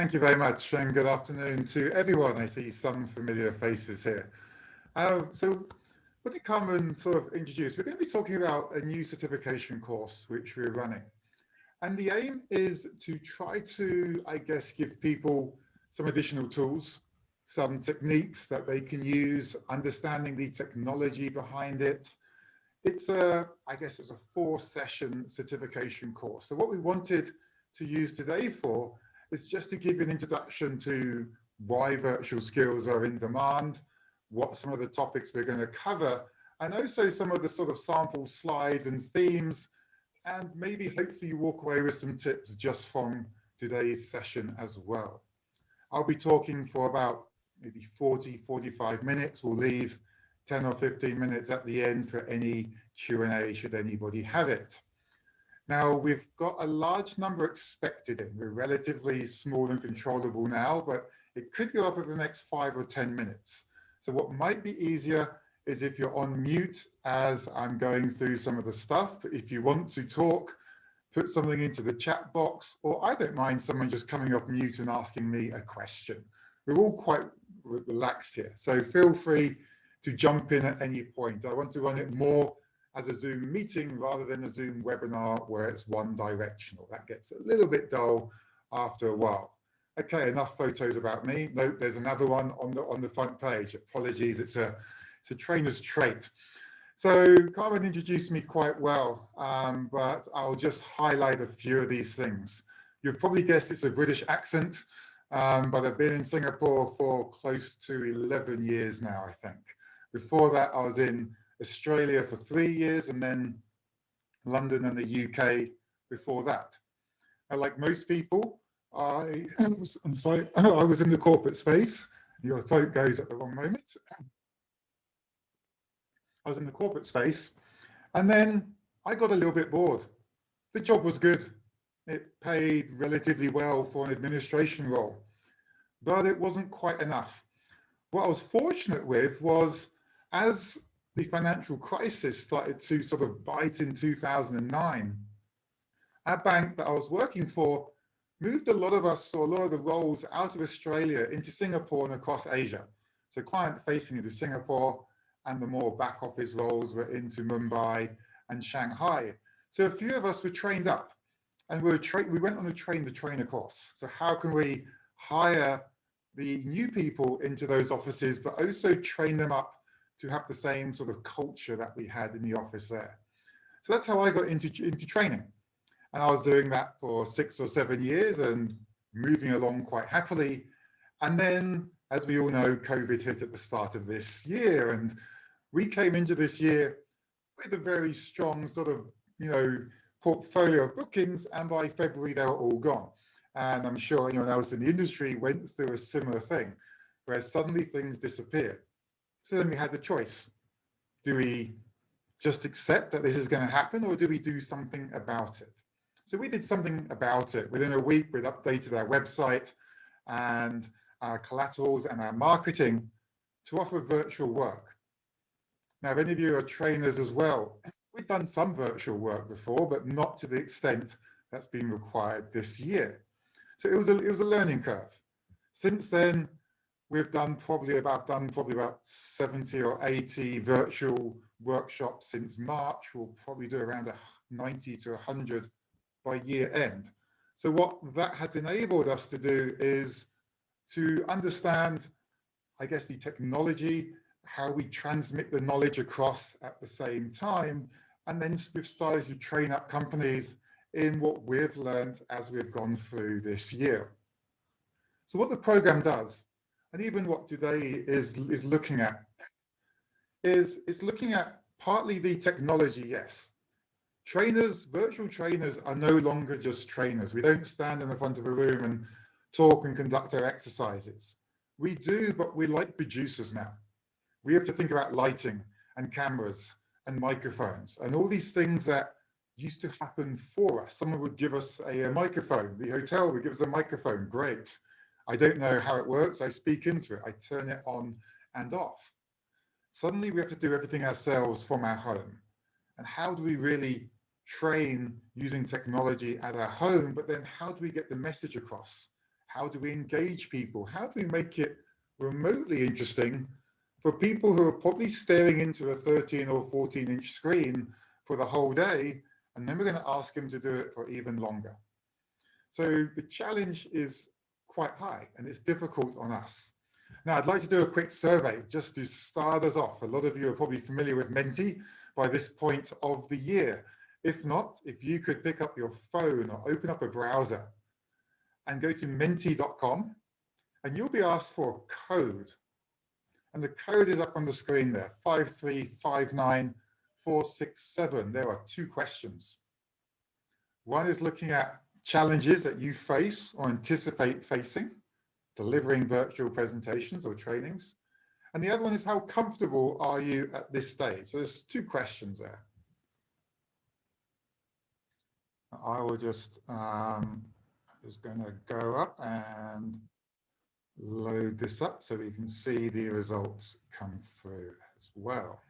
Thank you very much, and good afternoon to everyone. I see some familiar faces here. So what to come and sort of introduce, we're going to be talking about a new certification course which we're running. And the aim is to try to, I guess, give people some additional tools, some techniques that they can use, understanding the technology behind it. I guess it's a 4-session certification course. So what we wanted to use today for is just to give you an introduction to why virtual skills are in demand, what some of the topics we're going to cover, and also some of the sort of sample slides and themes, and maybe hopefully you walk away with some tips just from today's session as well. I'll be talking for about maybe 45 minutes. We'll leave 10 or 15 minutes at the end for any Q&A should anybody have it. Now, we've got a large number expected in. We're relatively small and controllable now, but it could go up over the next 5 or 10 minutes. So what might be easier is if you're on mute as I'm going through some of the stuff. But if you want to talk, put something into the chat box, or I don't mind someone just coming off mute and asking me a question. We're all quite relaxed here, so feel free to jump in at any point. I want to run it more as a Zoom meeting rather than a Zoom webinar where it's one directional. That gets a little bit dull after a while. Okay, enough photos about me. Nope, there's another one on the front page. Apologies, it's a trainer's trait. So Carmen introduced me quite well, but I'll just highlight a few of these things. You've probably guessed it's a British accent, but I've been in Singapore for close to 11 years now, I think. Before that, I was in Australia for 3 years and then London and the UK before that. And like most people, I was in the corporate space. Your throat goes at the wrong moment. I was in the corporate space, and then I got a little bit bored. The job was good. It paid relatively well for an administration role, but it wasn't quite enough. What I was fortunate with was, as the financial crisis started to sort of bite in 2009, our bank that I was working for moved a lot of us, or a lot of the roles, out of Australia into Singapore and across Asia. So client facing into Singapore, and the more back office roles were into Mumbai and Shanghai. So a few of us were trained up, and we went on a train-the-trainer course. So how can we hire the new people into those offices, but also train them up to have the same sort of culture that we had in the office there. So that's how I got into training. And I was doing that for 6 or 7 years and moving along quite happily. And then, as we all know, COVID hit at the start of this year. And we came into this year with a very strong sort of, portfolio of bookings. And by February, they were all gone. And I'm sure anyone else in the industry went through a similar thing, where suddenly things disappeared. So then we had the choice. Do we just accept that this is going to happen, or do we do something about it? So we did something about it. Within a week, we'd updated our website and our collaterals and our marketing to offer virtual work. Now, if any of you are trainers as well, we've done some virtual work before, but not to the extent that's been required this year. So it was a learning curve. Since then, we've done probably about 70 or 80 virtual workshops since March. We'll probably do around 90 to 100 by year end. So what that has enabled us to do is to understand, I guess, the technology, how we transmit the knowledge across at the same time, and then we've started to train up companies in what we've learned as we've gone through this year. So what the program does, and even what today is looking at, is it's looking at partly the technology, yes. Trainers, virtual trainers are no longer just trainers. We don't stand in the front of a room and talk and conduct our exercises. We do, but we're like producers now. We have to think about lighting and cameras and microphones and all these things that used to happen for us. Someone would give us a microphone. The hotel would give us a microphone. Great. I don't know how it works. I speak into it. I turn it on and off. Suddenly we have to do everything ourselves from our home. And how do we really train using technology at our home? But then how do we get the message across? How do we engage people? How do we make it remotely interesting for people who are probably staring into a 13 or 14-inch screen for the whole day, and then we're going to ask them to do it for even longer. So the challenge is quite high, and it's difficult on us. Now, I'd like to do a quick survey just to start us off. A lot of you are probably familiar with Menti by this point of the year. If not, if you could pick up your phone or open up a browser and go to menti.com, and you'll be asked for a code. And the code is up on the screen there, 5359467. There are 2 questions. One is looking at challenges that you face or anticipate facing, delivering virtual presentations or trainings. And the other one is, how comfortable are you at this stage? So there's 2 questions there. I will just going to go up and load this up so we can see the results come through as well.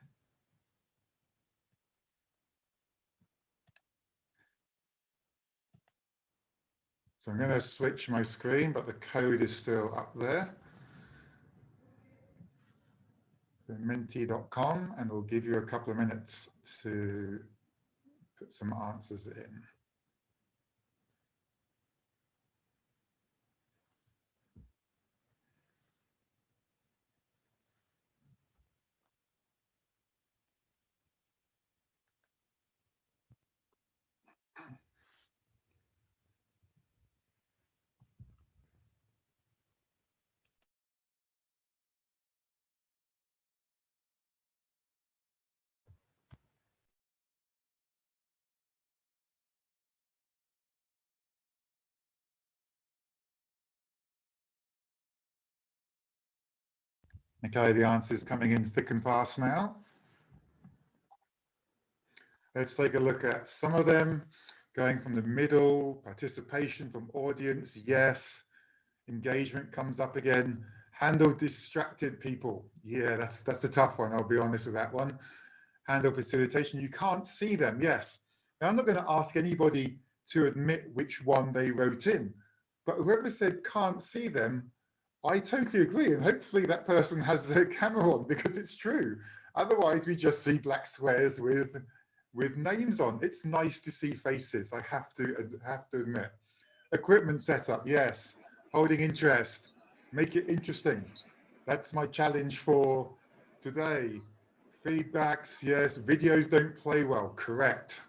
So I'm going to switch my screen, but the code is still up there. So menti.com, and we'll give you a couple of minutes to put some answers in. Okay, the answers coming in thick and fast now. Let's take a look at some of them. Going from the middle, participation from audience, yes. Engagement comes up again. Handle distracted people. Yeah, that's a tough one. I'll be honest with that one. Handle facilitation. You can't see them. Yes. Now, I'm not going to ask anybody to admit which one they wrote in, but whoever said can't see them, I totally agree. And hopefully that person has their camera on, because it's true. Otherwise, we just see black squares with names on. It's nice to see faces. I have to admit. Equipment setup. Yes. Holding interest, make it interesting. That's my challenge for today. Feedbacks, yes. Videos don't play well, correct.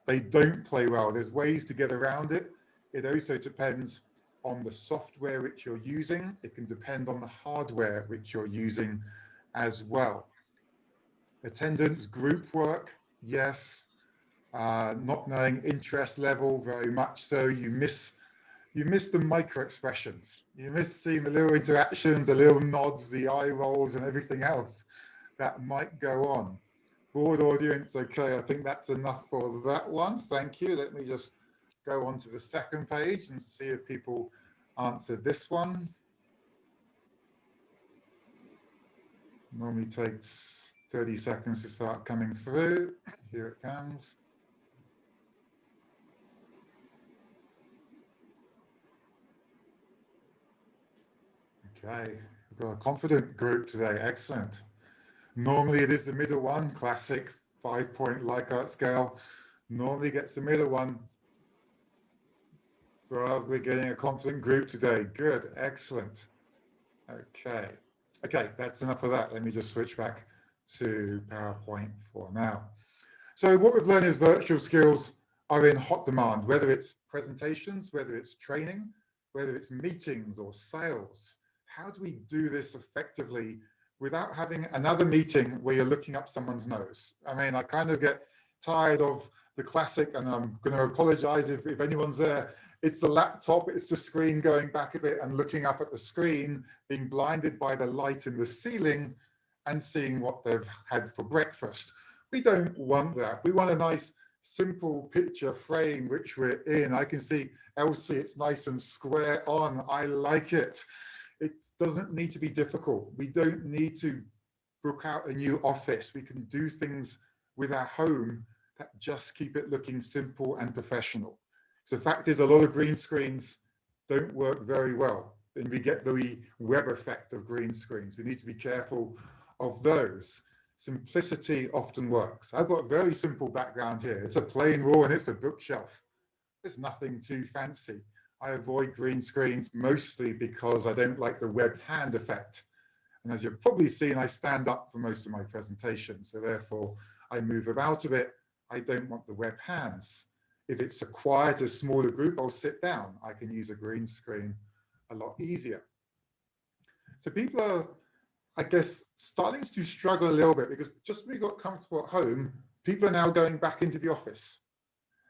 They don't play well. There's ways to get around it. It also depends on the software which you're using. It can depend on the hardware which you're using as well. Attendance, group work, yes. Not knowing interest level, very much so. You miss the micro expressions. You miss seeing the little interactions, the little nods, the eye rolls, and everything else that might go on. Broad audience, okay, I think that's enough for that one. Thank you. Let me just go on to the second page and see if people answered this one. Normally takes 30 seconds to start coming through. Here it comes. Okay, we've got a confident group today. Excellent. Normally it is the middle one, classic 5-point Likert scale. Normally gets the middle one. Well, we're getting a confident group today. Good, excellent. Okay, that's enough of that. Let me just switch back to PowerPoint for now. So what we've learned is virtual skills are in hot demand, whether it's presentations, whether it's training, whether it's meetings or sales. How do we do this effectively without having another meeting where you're looking up someone's nose? I mean, I kind of get tired of the classic, and I'm going to apologize if anyone's there. It's the laptop, it's the screen going back a bit and looking up at the screen, being blinded by the light in the ceiling and seeing what they've had for breakfast. We don't want that. We want a nice, simple picture frame which we're in. I can see Elsie, it's nice and square on. I like it. It doesn't need to be difficult. We don't need to book out a new office. We can do things with our home that just keep it looking simple and professional. So the fact is, a lot of green screens don't work very well. And we get the web effect of green screens. We need to be careful of those. Simplicity often works. I've got a very simple background here. It's a plain wall and it's a bookshelf. There's nothing too fancy. I avoid green screens mostly because I don't like the webbed hand effect. And as you've probably seen, I stand up for most of my presentations. So therefore, I move about a bit. I don't want the web hands. If it's a quieter, smaller group, I'll sit down. I can use a green screen a lot easier. So people are, I guess, starting to struggle a little bit because just when we got comfortable at home, people are now going back into the office.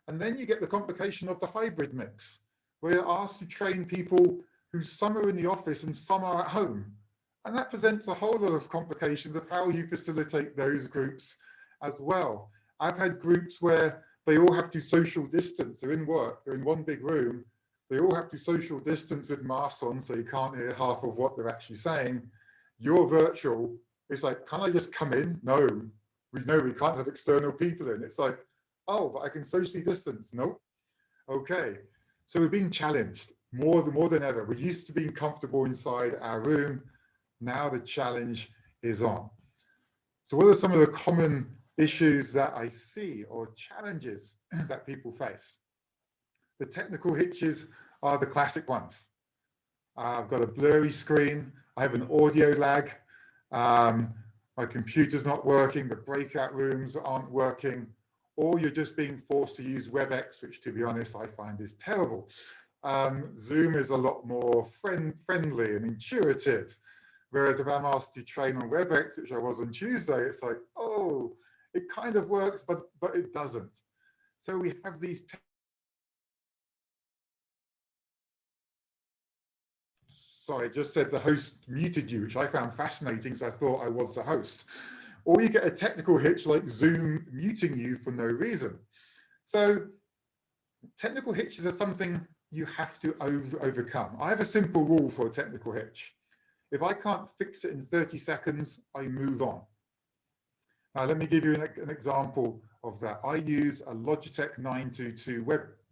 And then you get the complication of the hybrid mix, where you're asked to train people who some are in the office and some are at home. And that presents a whole lot of complications of how you facilitate those groups as well. I've had groups where they all have to social distance. They're in work, they're in one big room. They all have to social distance with masks on, so you can't hear half of what they're actually saying. You're virtual. It's like, can I just come in? No, we know we can't have external people in. It's like, oh, but I can socially distance. Nope. Okay. So we're being challenged more than ever. We're used to being comfortable inside our room. Now the challenge is on. So what are some of the common issues that I see or challenges that people face? The technical hitches are the classic ones. I've got a blurry screen. I have an audio lag. My computer's not working. The breakout rooms aren't working. Or you're just being forced to use WebEx, which to be honest, I find is terrible. Zoom is a lot more friendly and intuitive. Whereas if I'm asked to train on WebEx, which I was on Tuesday, it's like, oh, it kind of works, but it doesn't. So we have these. Sorry, I just said the host muted you, which I found fascinating, so I thought I was the host. Or you get a technical hitch like Zoom muting you for no reason. So technical hitches are something you have to overcome. I have a simple rule for a technical hitch. If I can't fix it in 30 seconds, I move on. Now, let me give you an example of that. I use a Logitech 922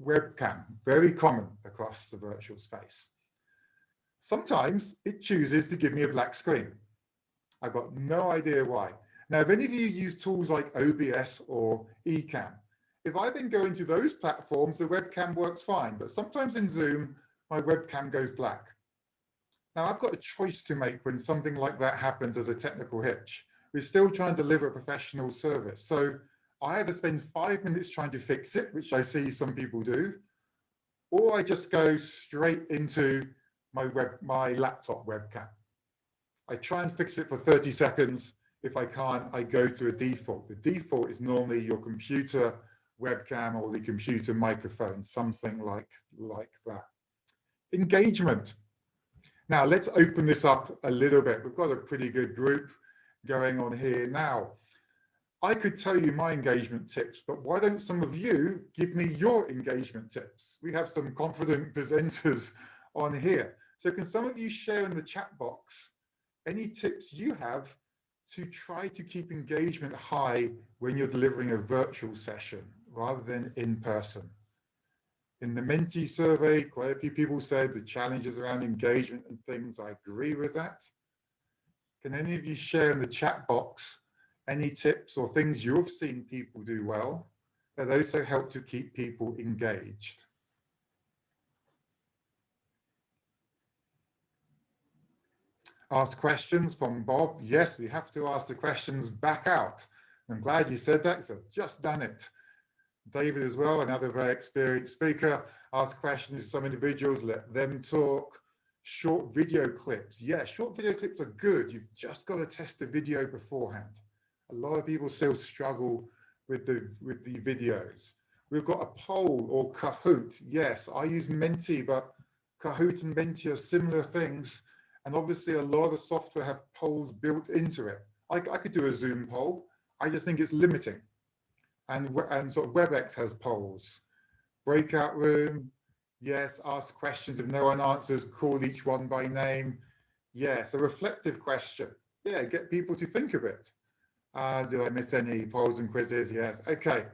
webcam, very common across the virtual space. Sometimes it chooses to give me a black screen. I've got no idea why. Now, if any of you use tools like OBS or Ecamm, if I then go into those platforms, the webcam works fine, but sometimes in Zoom, my webcam goes black. Now, I've got a choice to make when something like that happens as a technical hitch. We're still trying to deliver a professional service. So I either spend 5 minutes trying to fix it, which I see some people do, or I just go straight into my laptop webcam. I try and fix it for 30 seconds. If I can't, I go to a default. The default is normally your computer webcam or the computer microphone, something like that. Engagement. Now, let's open this up a little bit. We've got a pretty good group going on here now. I could tell you my engagement tips, but why don't some of you give me your engagement tips? We have some confident presenters on here. So can some of you share in the chat box any tips you have to try to keep engagement high when you're delivering a virtual session rather than in person? In the Menti survey, quite a few people said the challenges around engagement and things. I agree with that. Can any of you share in the chat box any tips or things you've seen people do well that also help to keep people engaged? Ask questions from Bob. Yes, we have to ask the questions back out. I'm glad you said that because I've just done it. David as well, another very experienced speaker. Ask questions to some individuals, let them talk. Short video clips. Yeah, short video clips are good. You've just got to test the video beforehand. A lot of people still struggle with the videos. We've got a poll or Kahoot. Yes, I use Menti, but Kahoot and Menti are similar things. And obviously a lot of the software have polls built into it. I could do a Zoom poll. I just think it's limiting. And sort of WebEx has polls. Breakout room, yes, ask questions. If no one answers, call each one by name. Yes, a reflective question. Yeah, get people to think of it. Did I miss any polls and quizzes? Yes, okay.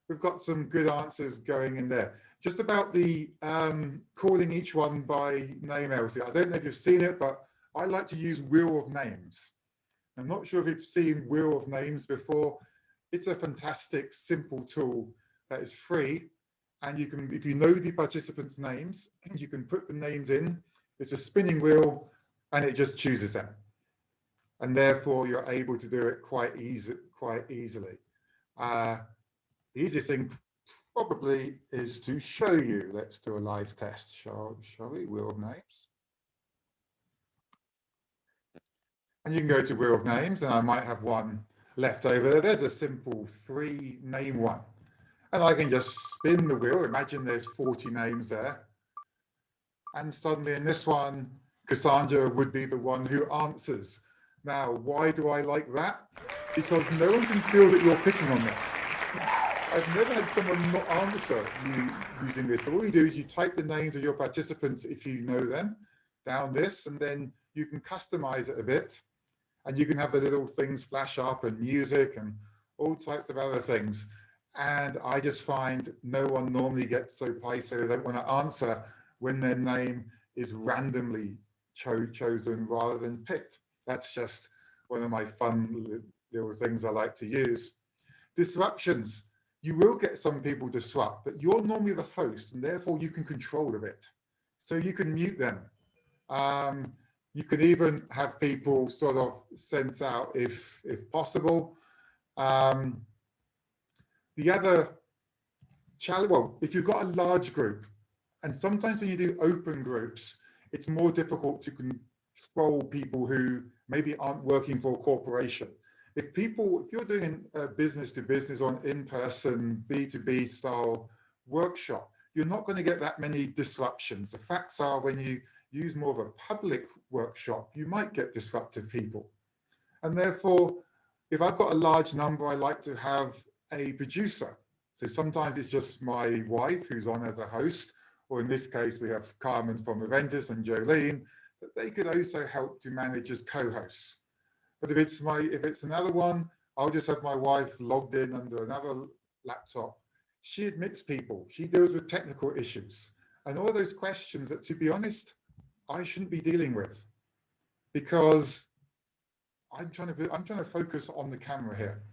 We've got some good answers going in there. just about the calling each one by name, Elsie. I don't know if you've seen it, but I like to use Wheel of Names. I'm not sure if you've seen Wheel of Names before. It's a fantastic, simple tool that is free. And you can, if you know the participants' names, and you can put the names in, it's a spinning wheel and it just chooses them. And therefore you're able to do it quite easily. The easiest thing probably is to show you. Let's do a live test, shall we? Wheel of Names. And you can go to Wheel of Names, and I might have one left over there. There's a simple 3-name one. And I can just spin the wheel. Imagine there's 40 names there. And suddenly in this one, Cassandra would be the one who answers. Now, why do I like that? Because no one can feel that you're picking on them. I've never had someone not answer you using this. So all you do is you type the names of your participants, if you know them, down this, and then you can customize it a bit. And you can have the little things flash up and music and all types of other things. And I just find no one normally gets so so they don't want to answer when their name is randomly chosen rather than picked. That's just one of my fun little things I like to use. Disruptions. You will get some people disrupt, but you're normally the host, and therefore you can control a bit. So you can mute them. You can even have people sort of sent out if possible. The other challenge, well, if you've got a large group, and sometimes when you do open groups, it's more difficult to control people who maybe aren't working for a corporation. If you're doing a business to business or an in-person B2B style workshop, you're not going to get that many disruptions. The facts are when you use more of a public workshop, you might get disruptive people. And therefore, if I've got a large number, I like to have a producer. So sometimes it's just my wife who's on as a host, or in this case, we have Carmen from Aventis and Jolene, but they could also help to manage as co-hosts. But if it's another one, I'll just have my wife logged in under another laptop. She admits people, she deals with technical issues, and all those questions that, to be honest, I shouldn't be dealing with, because I'm trying to focus on the camera here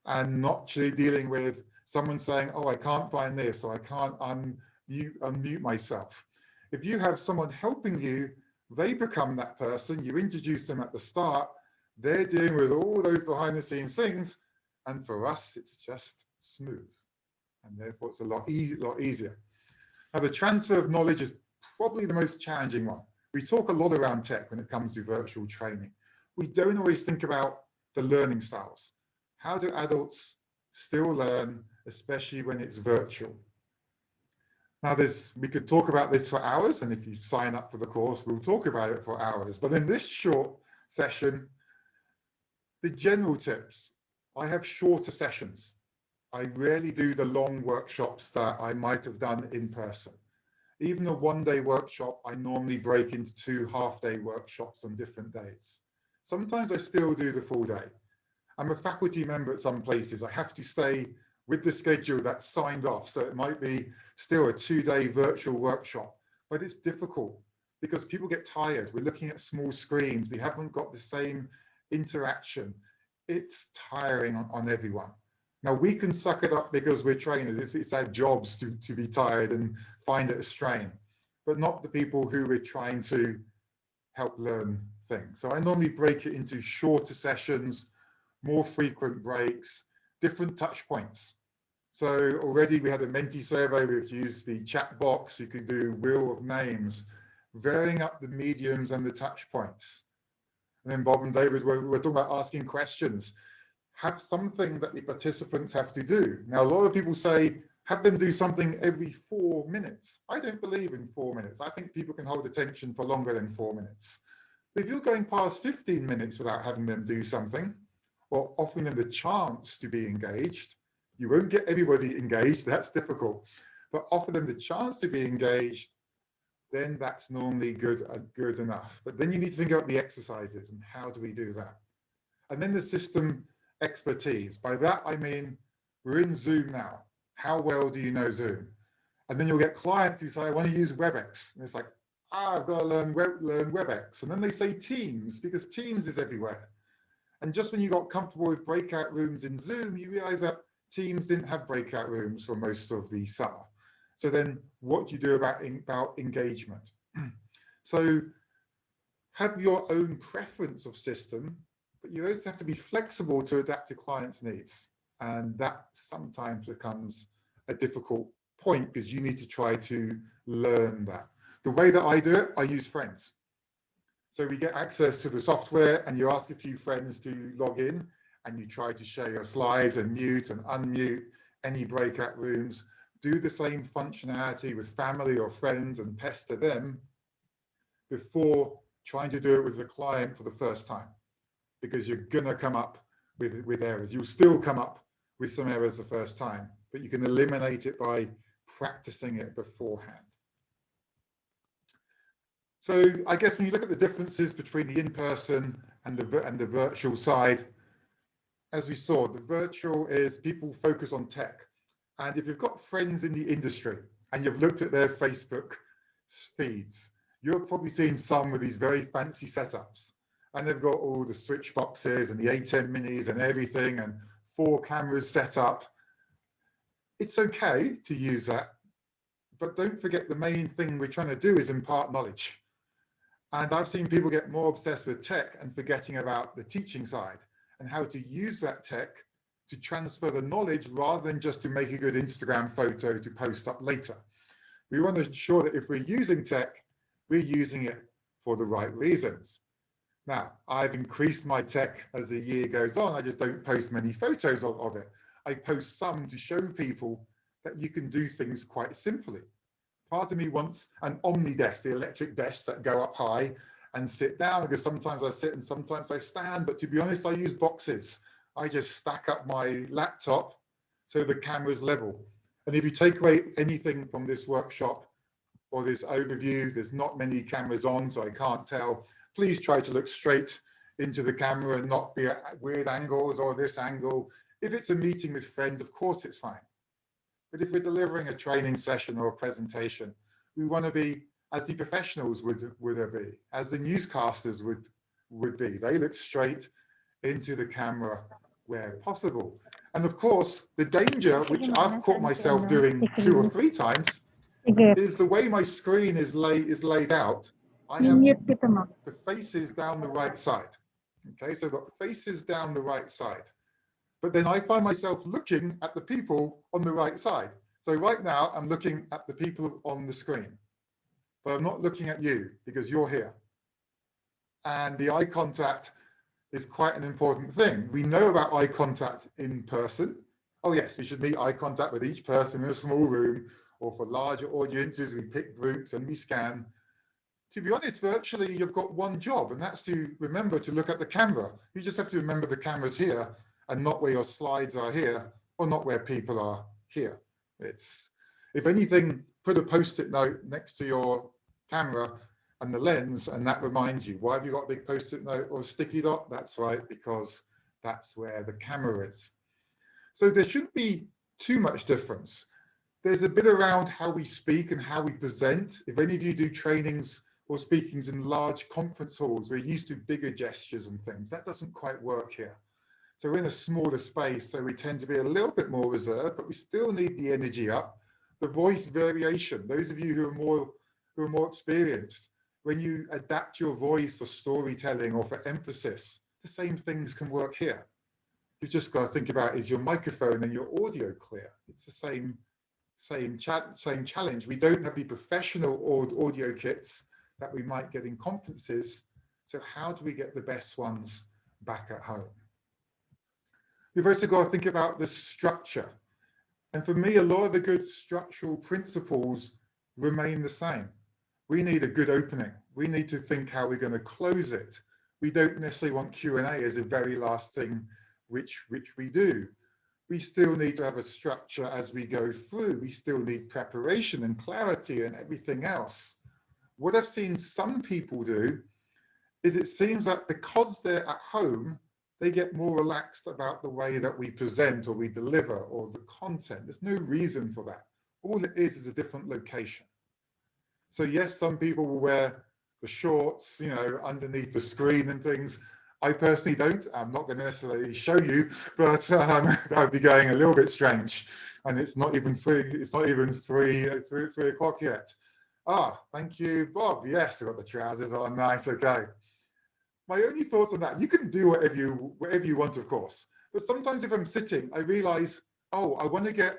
and not actually dealing with someone saying, oh, I can't find this, or I can't unmute myself. If you have someone helping you, they become that person. You introduce them at the start. They're dealing with all those behind the scenes things. And for us, it's just smooth. And therefore, it's a lot easier. Now, the transfer of knowledge is probably the most challenging one. We talk a lot around tech when it comes to virtual training. We don't always think about the learning styles. How do adults still learn, especially when it's virtual? Now, we could talk about this for hours, and if you sign up for the course, we'll talk about it for hours. But in this short session, the general tips, I have shorter sessions. I rarely do the long workshops that I might have done in person. Even a one-day workshop, I normally break into 2 half-day workshops on different days. Sometimes I still do the full day. I'm a faculty member at some places. I have to stay with the schedule that's signed off. So it might be still a 2-day virtual workshop, but it's difficult because people get tired. We're looking at small screens. We haven't got the same interaction. It's tiring on everyone. Now, we can suck it up because we're trainers. It's our jobs to be tired and find it a strain, but not the people who we're trying to help learn things. So I normally break it into shorter sessions, more frequent breaks, different touch points. So already we had a Menti survey. We've used the chat box. You could do Wheel of Names, varying up the mediums and the touch points. And then Bob and David were talking about asking questions. Have something that the participants have to do. Now, a lot of people say, have them do something every 4 minutes. I don't believe in 4 minutes. I think people can hold attention for longer than 4 minutes. But if you're going past 15 minutes without having them do something, or offering them the chance to be engaged, you won't get everybody engaged, that's difficult, but offer them the chance to be engaged, then that's normally good enough. But then you need to think about the exercises and how do we do that? And then the system expertise. By that, I mean, we're in Zoom now. How well do you know Zoom? And then you'll get clients who say, I want to use WebEx. And it's like, I've got to learn WebEx. And then they say Teams, because Teams is everywhere. And just when you got comfortable with breakout rooms in Zoom, you realize that Teams didn't have breakout rooms for most of the summer. So then what do you do about engagement? So have your own preference of system, but you also have to be flexible to adapt to clients' needs. And that sometimes becomes a difficult point because you need to try to learn that. The way that I do it, I use friends. So we get access to the software and you ask a few friends to log in and you try to share your slides and mute and unmute any breakout rooms. Do the same functionality with family or friends and pester them before trying to do it with the client for the first time, because you're going to come up with errors. You'll still come up with some errors the first time, but you can eliminate it by practicing it beforehand. So I guess when you look at the differences between the in-person and the virtual side, as we saw, the virtual is people focus on tech. And if you've got friends in the industry and you've looked at their Facebook feeds, you've probably seen some with these very fancy setups. And they've got all the switch boxes and the A10 minis and everything and 4 cameras set up. It's okay to use that, but don't forget the main thing we're trying to do is impart knowledge. And I've seen people get more obsessed with tech and forgetting about the teaching side and how to use that tech to transfer the knowledge rather than just to make a good Instagram photo to post up later. We want to ensure that if we're using tech, we're using it for the right reasons. Now, I've increased my tech as the year goes on. I just don't post many photos of it. I post some to show people that you can do things quite simply. Part of me wants an omni desk, the electric desks that go up high and sit down, because sometimes I sit and sometimes I stand, but to be honest, I use boxes. I just stack up my laptop so the camera's level. And if you take away anything from this workshop or this overview, there's not many cameras on, so I can't tell. Please try to look straight into the camera and not be at weird angles or this angle. If it's a meeting with friends, of course it's fine. But if we're delivering a training session or a presentation, we want to be as the professionals would be, as the newscasters would be. They look straight into the camera where possible. And of course, the danger, which I've caught myself doing 2 or 3 times, is the way my screen is laid out. I have the faces down the right side. Okay, so I've got faces down the right side. But then I find myself looking at the people on the right side. So right now I'm looking at the people on the screen, but I'm not looking at you because you're here. And the eye contact is quite an important thing. We know about eye contact in person. Oh yes, we should meet eye contact with each person in a small room, or for larger audiences, we pick groups and we scan. To be honest, virtually you've got one job, and that's to remember to look at the camera. You just have to remember the camera's here and not where your slides are here, or not where people are here. It's, if anything, put a post-it note next to your camera and the lens, and that reminds you. Why have you got a big post-it note or a sticky dot? That's right, because that's where the camera is. So there shouldn't be too much difference. There's a bit around how we speak and how we present. If any of you do trainings or speakings in large conference halls, we're used to bigger gestures and things. That doesn't quite work here. So we're in a smaller space, so we tend to be a little bit more reserved, but we still need the energy up. The voice variation, those of you who are more experienced, when you adapt your voice for storytelling or for emphasis, the same things can work here. You've just got to think about, is your microphone and your audio clear? It's the same challenge. We don't have the professional audio kits that we might get in conferences. So how do we get the best ones back at home? You've also got to think about the structure. And for me, a lot of the good structural principles remain the same. We need a good opening. We need to think how we're going to close it. We don't necessarily want Q&A as the very last thing which we do. We still need to have a structure as we go through. We still need preparation and clarity and everything else. What I've seen some people do is it seems that because they're at home, they get more relaxed about the way that we present or we deliver or the content. There's no reason for that. All it is a different location. So yes, some people will wear the shorts, you know, underneath the screen and things. I personally don't. I'm not going to necessarily show you, but that would be going a little bit strange. And it's not even three o'clock yet. Ah, thank you, Bob. Yes, I've got the trousers on. Nice. Okay. My only thoughts on that, you can do whatever you want, of course. But sometimes if I'm sitting, I realize, oh, I want to get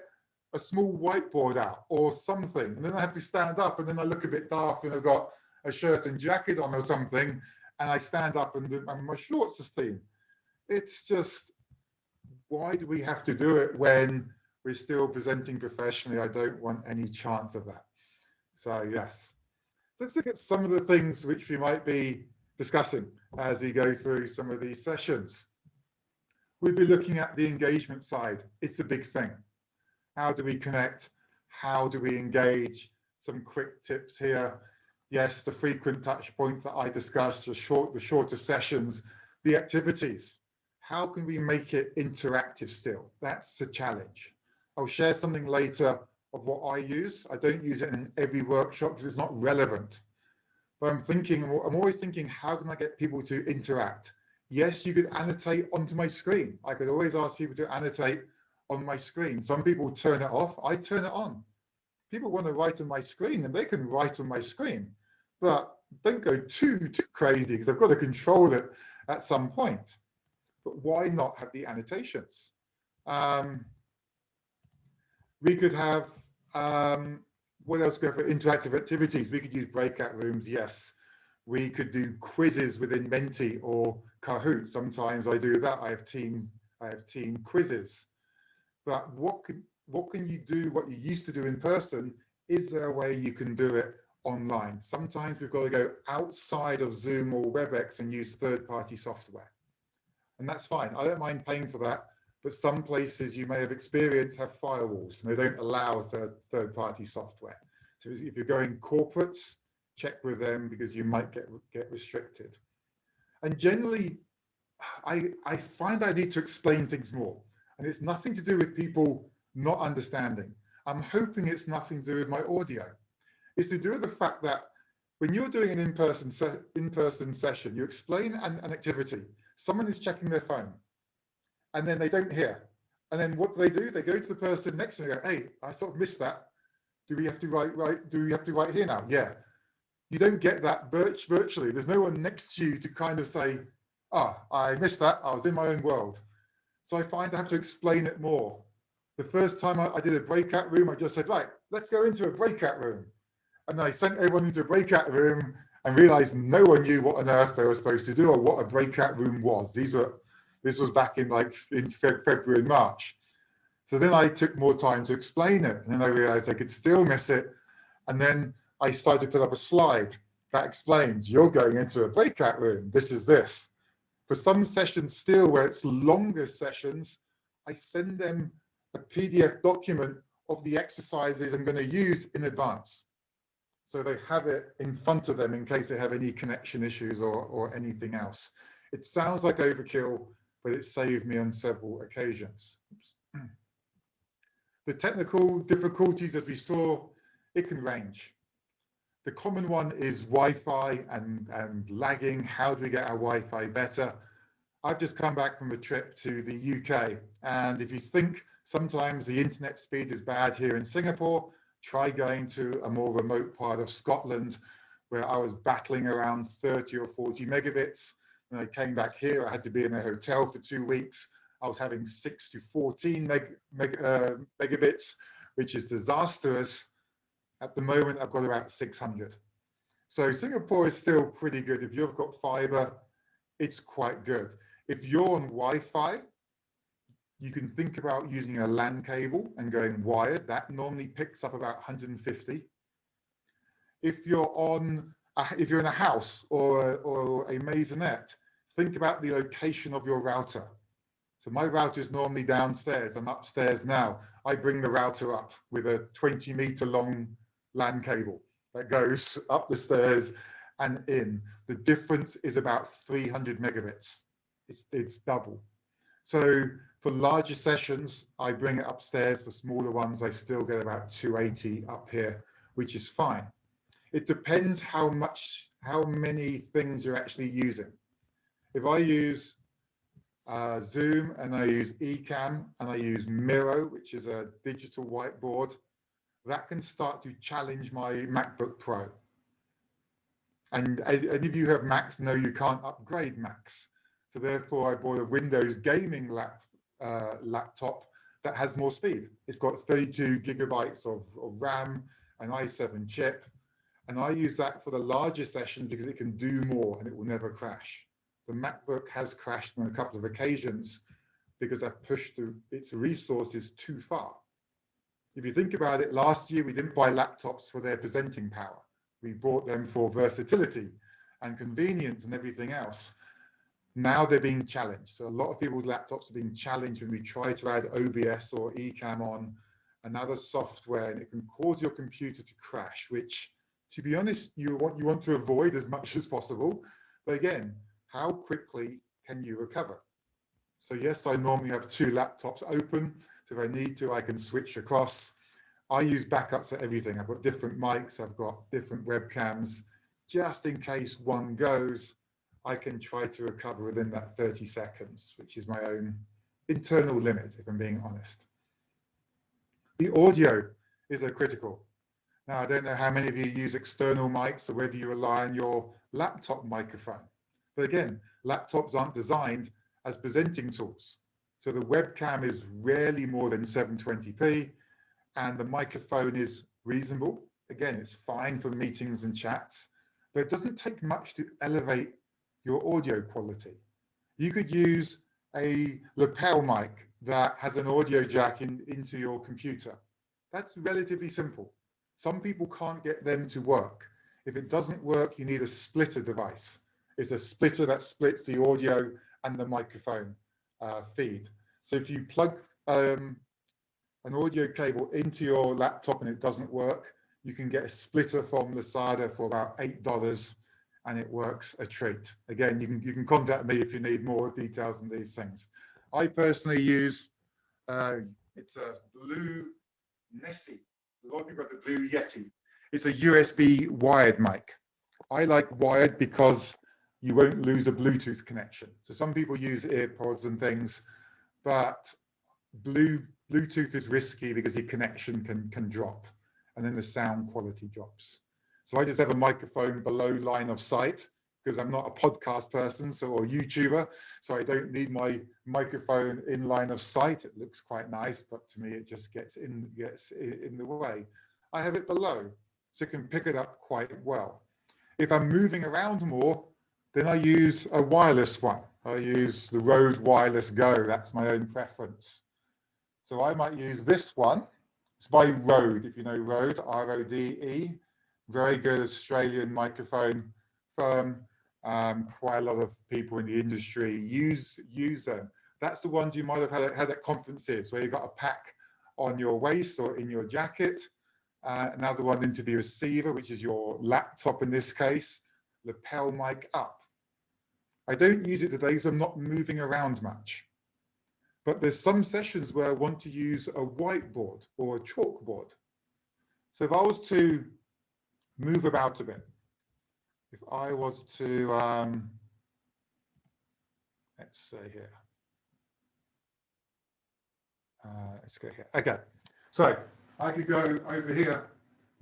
a small whiteboard out or something. And then I have to stand up and then I look a bit daft and I've got a shirt and jacket on or something. And I stand up and my shorts are seen. It's just, why do we have to do it when we're still presenting professionally? I don't want any chance of that. So yes, let's look at some of the things which we might be discussing as we go through some of these sessions. We'll be looking at the engagement side. It's a big thing. How do we connect? How do we engage? Some quick tips here. Yes, the frequent touch points that I discussed, the shorter sessions, the activities. How can we make it interactive still? That's the challenge. I'll share something later of what I use. I don't use it in every workshop because it's not relevant. But I'm always thinking, how can I get people to interact? Yes, you could annotate onto my screen. I could always ask people to annotate on my screen. Some people turn it off, I turn it on. People want to write on my screen and they can write on my screen, but don't go too crazy because I've got to control it at some point. But why not have the annotations? We could have, what else could we have for interactive activities? We could use breakout rooms, yes. We could do quizzes within Menti or Kahoot. Sometimes I do that. I have team quizzes. But what can you do what you used to do in person? Is there a way you can do it online? Sometimes we've got to go outside of Zoom or WebEx and use third-party software. And that's fine. I don't mind paying for that. But some places you may have experienced have firewalls and they don't allow third-party software. So if you're going corporates, check with them because you might get restricted. And generally, I find I need to explain things more. And it's nothing to do with people not understanding. I'm hoping it's nothing to do with my audio. It's to do with the fact that when you're doing an in-person session, you explain an activity. Someone is checking their phone and then they don't hear. And then what do? They go to the person next to them and go, hey, I sort of missed that. Do we have to write here now? Yeah. You don't get that virtually. There's no one next to you to kind of say, I missed that. I was in my own world. So I find I have to explain it more. The first time I did a breakout room, I just said, right, let's go into a breakout room. And I sent everyone into a breakout room and realized no one knew what on earth they were supposed to do or what a breakout room was. This was back in February and March. So then I took more time to explain it. And then I realized I could still miss it. And then I started to put up a slide that explains you're going into a breakout room. This is this. For some sessions still where it's longer sessions, I send them a PDF document of the exercises I'm going to use in advance. So they have it in front of them in case they have any connection issues or anything else. It sounds like overkill, but it saved me on several occasions. The technical difficulties, as we saw, it can range. The common one is Wi-Fi and lagging. How do we get our Wi-Fi better? I've just come back from a trip to the UK, and if you think sometimes the internet speed is bad here in Singapore, try going to a more remote part of Scotland where I was battling around 30 or 40 megabits. When I came back here, I had to be in a hotel for 2 weeks. I was having 6 to 14 megabits, which is disastrous. At the moment, I've got about 600. So Singapore is still pretty good. If you've got fiber, it's quite good. If you're on Wi-Fi, you can think about using a LAN cable and going wired. That normally picks up about 150. If you're in a house or a maisonette, think about the location of your router. So my router is normally downstairs. I'm upstairs now. I bring the router up with a 20-meter long LAN cable that goes up the stairs and in. The difference is about 300 megabits. It's double. So For larger sessions, I bring it upstairs. For smaller ones, I still get about 280 up here, which is fine. It depends how many things you're actually using. If I use Zoom and I use Ecamm and I use Miro, which is a digital whiteboard, that can start to challenge my MacBook Pro. And if you have Macs, know you can't upgrade Macs. So therefore, I bought a Windows gaming laptop that has more speed. It's got 32 gigabytes of RAM, an i7 chip, and I use that for the larger session because it can do more and it will never crash. The MacBook has crashed on a couple of occasions because I've pushed its resources too far. If you think about it, last year we didn't buy laptops for their presenting power. We bought them for versatility and convenience and everything else. Now they're being challenged. So a lot of people's laptops are being challenged when we try to add OBS or Ecamm on another software, and it can cause your computer to crash, which, to be honest, you want to avoid as much as possible. But again, how quickly can you recover? So yes, I normally have 2 laptops open. So if I need to, I can switch across. I use backups for everything. I've got different mics, I've got different webcams. Just in case one goes, I can try to recover within that 30 seconds, which is my own internal limit, if I'm being honest. The audio is critical. Now, I don't know how many of you use external mics or whether you rely on your laptop microphone. But again, laptops aren't designed as presenting tools. So the webcam is rarely more than 720p, and the microphone is reasonable. Again, it's fine for meetings and chats, but it doesn't take much to elevate your audio quality. You could use a lapel mic that has an audio jack into your computer. That's relatively simple. Some people can't get them to work. If it doesn't work, you need a splitter device. It's a splitter that splits the audio and the microphone feed. So if you plug an audio cable into your laptop and it doesn't work, you can get a splitter from Lazada for about $8, and it works a treat. Again, you can contact me if you need more details on these things. I personally use it's a Blue Nessie. A lot of people have the Blue Yeti. It's a USB wired mic. I like wired because you won't lose a Bluetooth connection. So some people use AirPods and things, but Bluetooth is risky because your connection can drop and then the sound quality drops. So I just have a microphone below line of sight because I'm not a podcast person or YouTuber, so I don't need my microphone in line of sight. It looks quite nice, but to me it just gets in the way. I have it below, so it can pick it up quite well. If I'm moving around more, then I use a wireless one. I use the Rode Wireless Go. That's my own preference. So I might use this one. It's by Rode, if you know Rode, R-O-D-E. Very good Australian microphone firm. Quite a lot of people in the industry use them. That's the ones you might have had at conferences where you've got a pack on your waist or in your jacket. Another one into the receiver, which is your laptop in this case, lapel mic up. I don't use it today because I'm not moving around much. But there's some sessions where I want to use a whiteboard or a chalkboard. So if I was to move about a bit, if I was to, let's say here, let's go here. Okay, so I could go over here,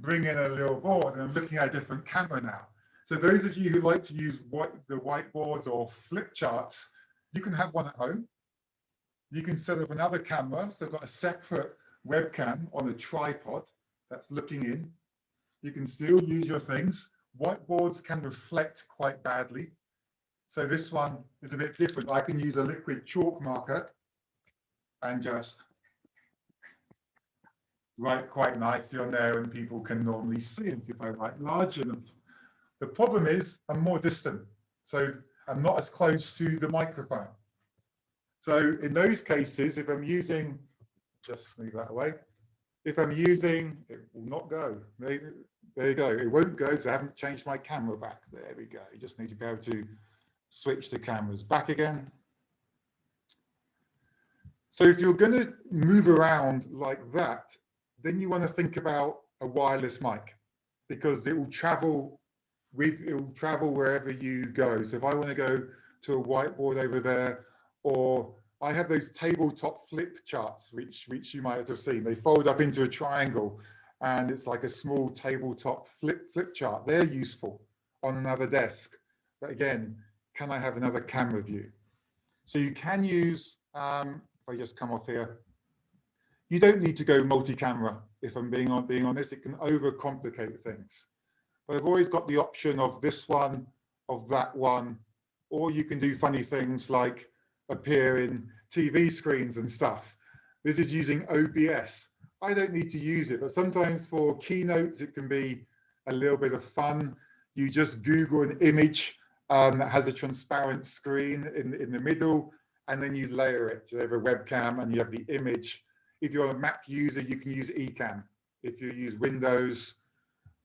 bring in a little board, and I'm looking at a different camera now. So those of you who like to use the whiteboards or flip charts, you can have one at home. You can set up another camera. So I've got a separate webcam on a tripod that's looking in. You can still use your things. Whiteboards can reflect quite badly. So this one is a bit different. I can use a liquid chalk marker and just write quite nicely on there, and people can normally see it if I write large enough. The problem is I'm more distant, so I'm not as close to the microphone. So in those cases, if I'm using, just move that away. If I'm using, it will not go. There you go. It won't go because I haven't changed my camera back. There we go. You just need to be able to switch the cameras back again. So if you're going to move around like that, then you want to think about a wireless mic, because it will travel wherever you go. So if I want to go to a whiteboard over there, or I have those tabletop flip charts, which you might have seen. They fold up into a triangle, and it's like a small tabletop flip chart. They're useful on another desk. But again, can I have another camera view? So you can use, if I just come off here, you don't need to go multi-camera. If I'm being honest, it can overcomplicate things. But I've always got the option of this one, of that one, or you can do funny things like appear in TV screens and stuff. This is using OBS. I don't need to use it, but sometimes for keynotes, it can be a little bit of fun. You just Google an image that has a transparent screen in the middle, and then you layer it. So you have a webcam and you have the image. If you're a Mac user, you can use Ecamm. If you use Windows,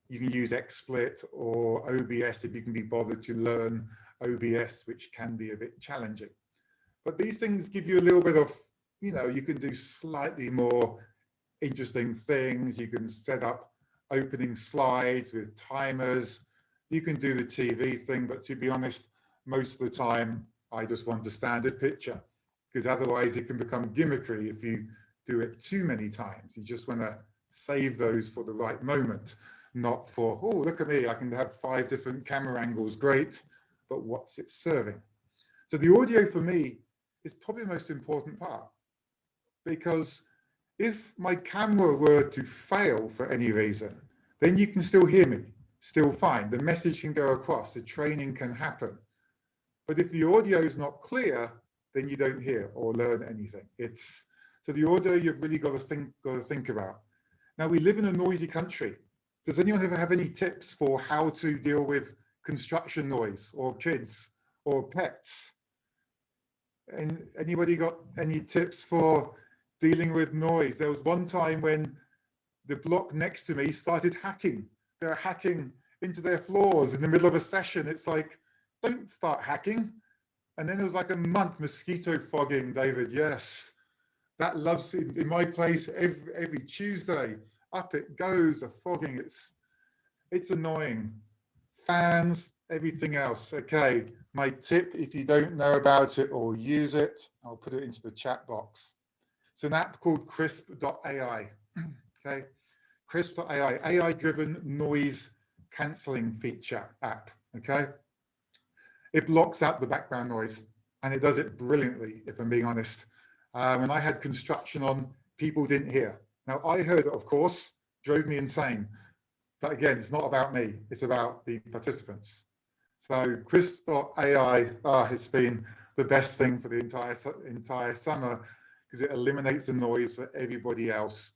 you can use XSplit or OBS if you can be bothered to learn OBS, which can be a bit challenging. But these things give you a little bit of, you can do slightly more interesting things. You can set up opening slides with timers. You can do the TV thing, but to be honest, most of the time, I just want a standard picture, because otherwise it can become gimmicky if you do it too many times. You just want to save those for the right moment, not for, oh, look at me, I can have 5 different camera angles, great, but what's it serving? So the audio for me is probably the most important part, because if my camera were to fail for any reason, then you can still hear me, still fine. The message can go across, the training can happen. But if the audio is not clear, then you don't hear or learn anything. So the audio you've really got to think about. Now, we live in a noisy country. Does anyone ever have any tips for how to deal with construction noise, or kids, or pets? And anybody got any tips for dealing with noise? There was one time when the block next to me started hacking. They're hacking into their floors in the middle of a session. It's like, don't start hacking. And then there was like a month mosquito fogging, David. Yes, that loves in my place every Tuesday. Up it goes, the fogging. It's annoying. Fans, everything else. Okay, my tip, if you don't know about it or use it, I'll put it into the chat box. It's an app called crisp.ai. Okay, crisp.ai, AI-driven noise cancelling feature app. Okay, it blocks out the background noise, and it does it brilliantly, if I'm being honest. When I had construction on, people didn't hear. Now, I heard it, of course, drove me insane. But again, it's not about me, it's about the participants. So crisp.ai has been the best thing for the entire summer, because it eliminates the noise for everybody else.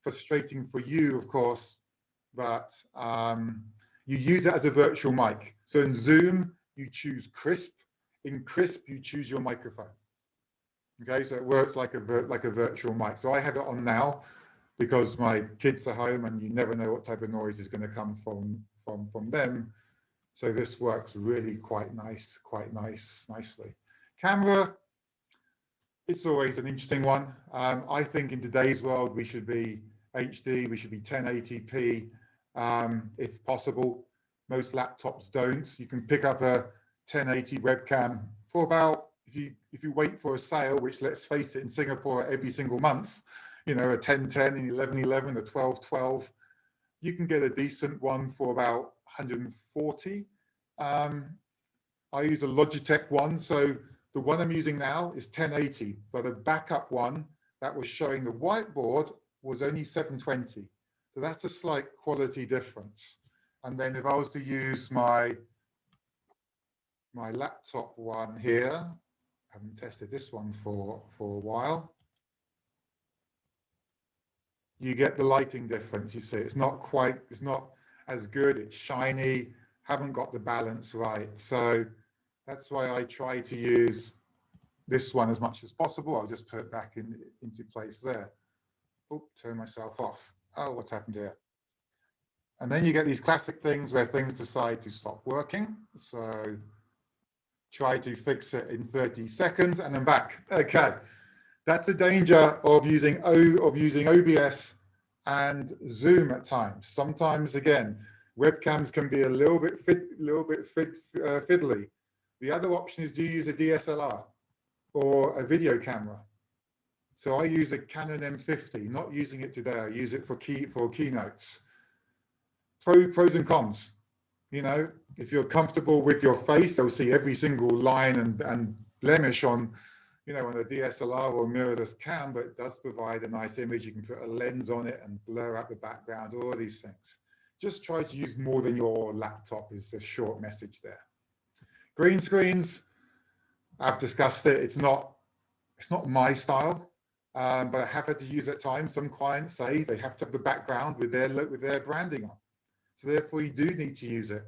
Frustrating for you, of course, but you use it as a virtual mic. So in Zoom, you choose Crisp. In Crisp, you choose your microphone. Okay, so it works like a virtual mic. So I have it on now because my kids are home, and you never know what type of noise is going to come from them. So this works really quite nicely. Camera, it's always an interesting one. I think in today's world, we should be HD, we should be 1080p if possible. Most laptops don't. You can pick up a 1080 webcam for about, if you wait for a sale, which, let's face it, in Singapore every single month, a 1010, an 1111, a 1212, you can get a decent one for about 140. I use a Logitech one, so the one I'm using now is 1080, but a backup one that was showing the whiteboard was only 720. So that's a slight quality difference. And then if I was to use my laptop one here, I haven't tested this one for a while, you get the lighting difference. You see, it's not as good, it's shiny, haven't got the balance right. So that's why I try to use this one as much as possible. I'll just put it back into place there. Oh, turn myself off. Oh, what's happened here? And then you get these classic things where things decide to stop working. So try to fix it in 30 seconds and then back. Okay. That's the danger of using OBS and Zoom at times. Sometimes, again, webcams can be a little bit fiddly. The other option is, do you use a DSLR or a video camera? So I use a Canon M50, not using it today. I use it for keynotes. Pros and cons. You know, if you're comfortable with your face, they'll see every single line and blemish on, you know, on a DSLR or mirrorless cam, but it does provide a nice image. You can put a lens on it and blur out the background, all of these things. Just try to use more than your laptop is a short message there. Green screens, I've discussed it. It's not my style, but I have had to use it at times. Some clients say they have to have the background with their branding on. So therefore you do need to use it.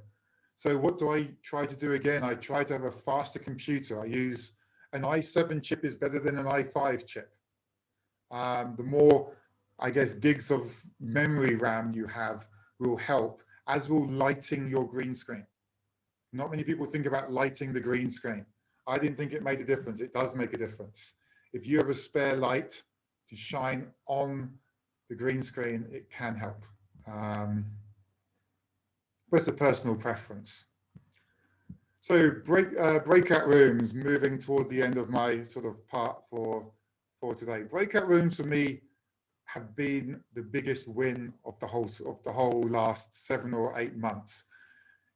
So what do I try to do again? I try to have a faster computer. I use an i7 chip is better than an i5 chip. The more, I guess, gigs of memory RAM you have will help, as will lighting your green screen. Not many people think about lighting the green screen. I didn't think it made a difference. It does make a difference. If you have a spare light to shine on the green screen, it can help. But it's a personal preference. So breakout rooms, moving towards the end of my sort of part for today. Breakout rooms for me have been the biggest win of the whole last 7 or 8 months.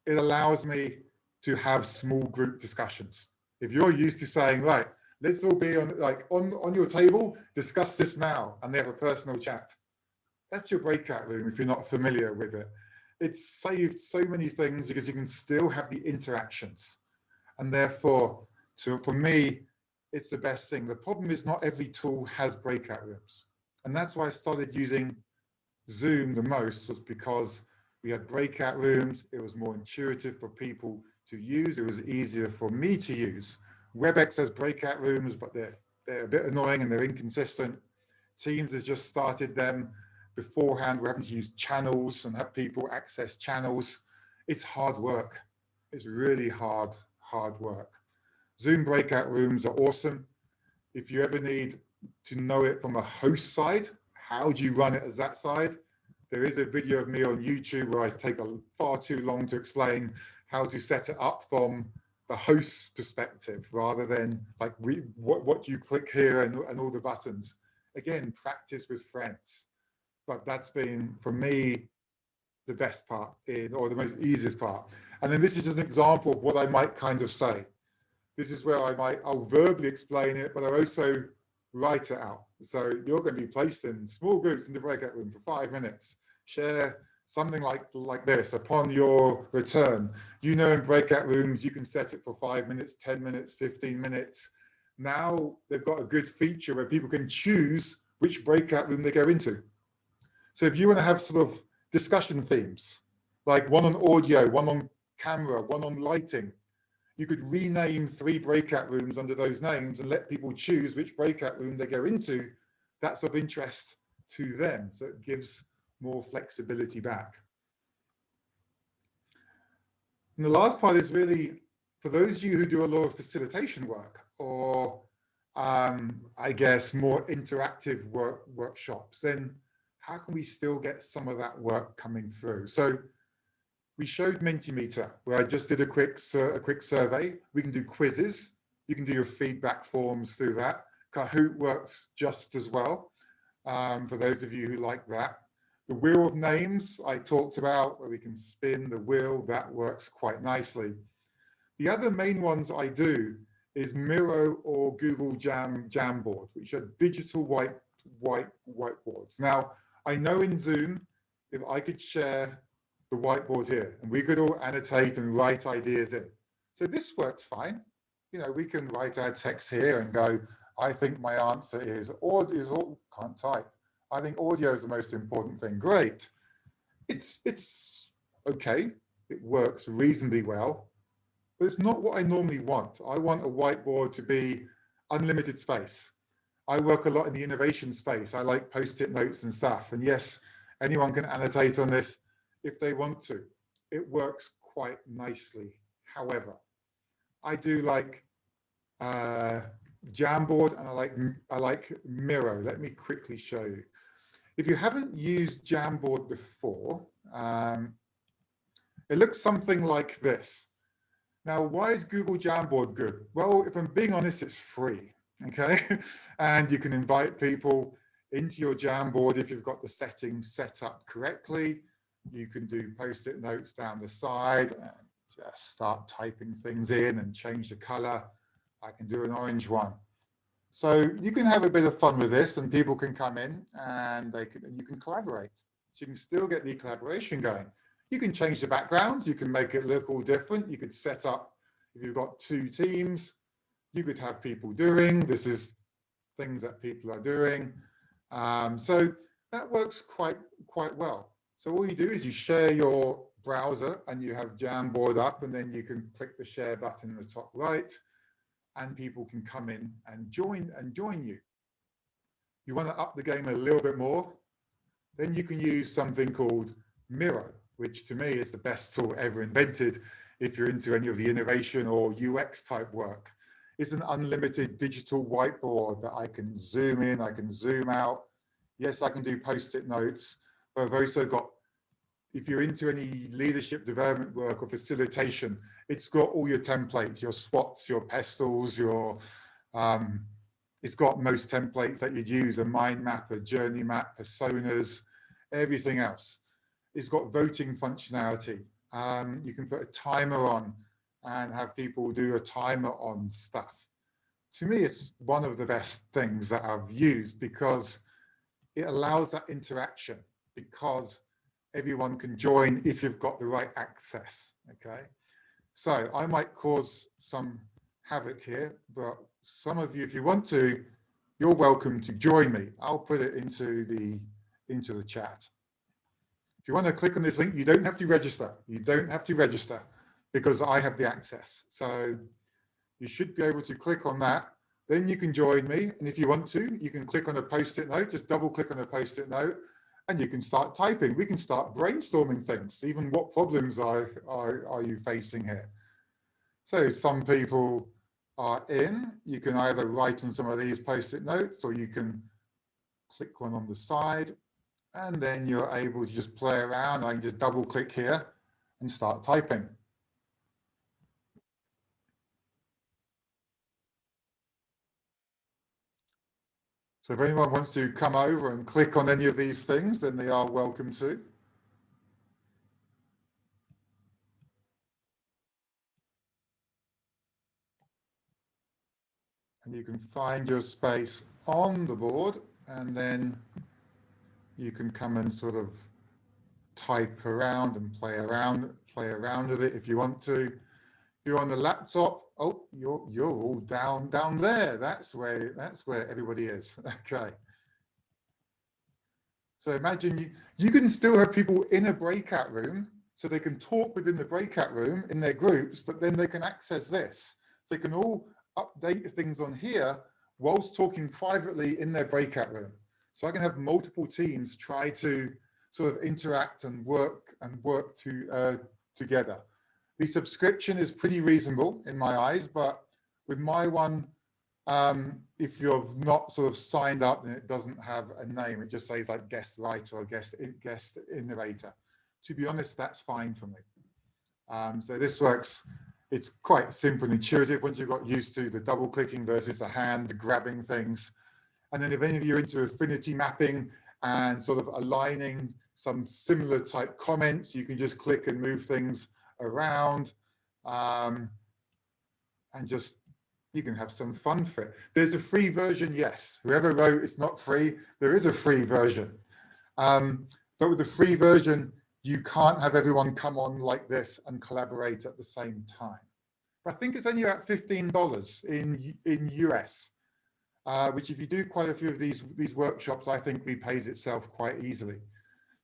It allows me to have small group discussions. If you're used to saying, right, let's all be on your table, discuss this now, and they have a personal chat. That's your breakout room if you're not familiar with it. It's saved so many things because you can still have the interactions. And therefore, for me, it's the best thing. The problem is not every tool has breakout rooms. And that's why I started using Zoom the most, was because we had breakout rooms. It was more intuitive for people to use. It was easier for me to use. WebEx has breakout rooms, but they're a bit annoying and they're inconsistent. Teams has just started them. Beforehand, we're having to use channels and have people access channels. It's hard work. It's really hard work. Zoom breakout rooms are awesome. If you ever need to know it from a host side, how do you run it as that side? There is a video of me on YouTube where I take far too long to explain how to set it up from the host's perspective, rather than like what do you click here and all the buttons. Again, practice with friends. But that's been, for me, the best part, or the most easiest part. And then this is just an example of what I might kind of say. This is where I'll verbally explain it, but I'll also write it out. So you're going to be placed in small groups in the breakout room for 5 minutes. Share something like this upon your return. You know, in breakout rooms, you can set it for 5 minutes, 10 minutes, 15 minutes. Now they've got a good feature where people can choose which breakout room they go into. So if you want to have sort of discussion themes, like one on audio, one on camera, one on lighting, you could rename 3 breakout rooms under those names and let people choose which breakout room they go into that's of interest to them. So it gives more flexibility back. And the last part is really for those of you who do a lot of facilitation work, or I guess more interactive workshops, then how can we still get some of that work coming through? So we showed Mentimeter, where I just did a quick survey. We can do quizzes. You can do your feedback forms through that. Kahoot works just as well, for those of you who like that. The wheel of names I talked about, where we can spin the wheel, that works quite nicely. The other main ones I do is Miro or Google Jamboard, which are digital whiteboards. Now, I know in Zoom, if I could share the whiteboard here and we could all annotate and write ideas in. So this works fine. You know, we can write our text here and go, I think my answer is audio, can't type. I think audio is the most important thing. Great. It's okay. It works reasonably well, but it's not what I normally want. I want a whiteboard to be unlimited space. I work a lot in the innovation space. I like post-it notes and stuff. And yes, anyone can annotate on this if they want to. It works quite nicely. However, I do like Jamboard and I like Miro. Let me quickly show you. If you haven't used Jamboard before, it looks something like this. Now, why is Google Jamboard good? Well, if I'm being honest, it's free, okay? And you can invite people into your Jamboard if you've got the settings set up correctly. You can do post-it notes down the side and just start typing things in and change the color. I can do an orange one. So you can have a bit of fun with this and people can come in and you can collaborate. So you can still get the collaboration going. You can change the backgrounds, you can make it look all different. You could set up, if you've got 2 teams, you could have people doing, this is things that people are doing. So that works quite well. So all you do is you share your browser and you have Jamboard up, and then you can click the share button in the top right and people can come in and join you. You want to up the game a little bit more, then you can use something called Miro, which to me is the best tool ever invented if you're into any of the innovation or UX type work. It's an unlimited digital whiteboard that I can zoom in, I can zoom out. Yes, I can do post-it notes, but I've also got, if you're into any leadership development work or facilitation, it's got all your templates, your SWOTs, your pestles, your, it's got most templates that you'd use, a mind map, a journey map, personas, everything else. It's got voting functionality. You can put a timer on and have people do a timer on stuff. To me, it's one of the best things that I've used because it allows that interaction, because everyone can join if you've got the right access, okay? So I might cause some havoc here, but some of you, if you want to, you're welcome to join me. I'll put it into the chat. If you want to click on this link, you don't have to register. You don't have to register because I have the access. So you should be able to click on that. Then you can join me. And if you want to, you can click on a post-it note, just double click on a post-it note and you can start typing. We can start brainstorming things. Even what problems are you facing here? So some people are in. You can either write on some of these post-it notes or you can click one on the side. And then you're able to just play around. I can just double click here and start typing. So if anyone wants to come over and click on any of these things, then they are welcome to. And you can find your space on the board, and then you can come and sort of type around and play around with it if you want to. If you're on the laptop, oh, you're all down there. That's where everybody is. Okay. So imagine you can still have people in a breakout room, so they can talk within the breakout room in their groups, but then they can access this. So they can all update things on here whilst talking privately in their breakout room. So I can have multiple teams try to sort of interact and work together. The subscription is pretty reasonable in my eyes, but with my one, if you're not sort of signed up and it doesn't have a name, it just says like guest writer or guest innovator. To be honest, that's fine for me. So this works. It's quite simple and intuitive once you've got used to the double clicking versus the hand grabbing things. And then if any of you are into affinity mapping and sort of aligning some similar type comments, you can just click and move things around and just, you can have some fun for it. There's a free version, yes. Whoever wrote it's not free, there is a free version. But with the free version, you can't have everyone come on like this and collaborate at the same time. But I think it's only about $15 in US, which if you do quite a few of these workshops, I think repays itself quite easily.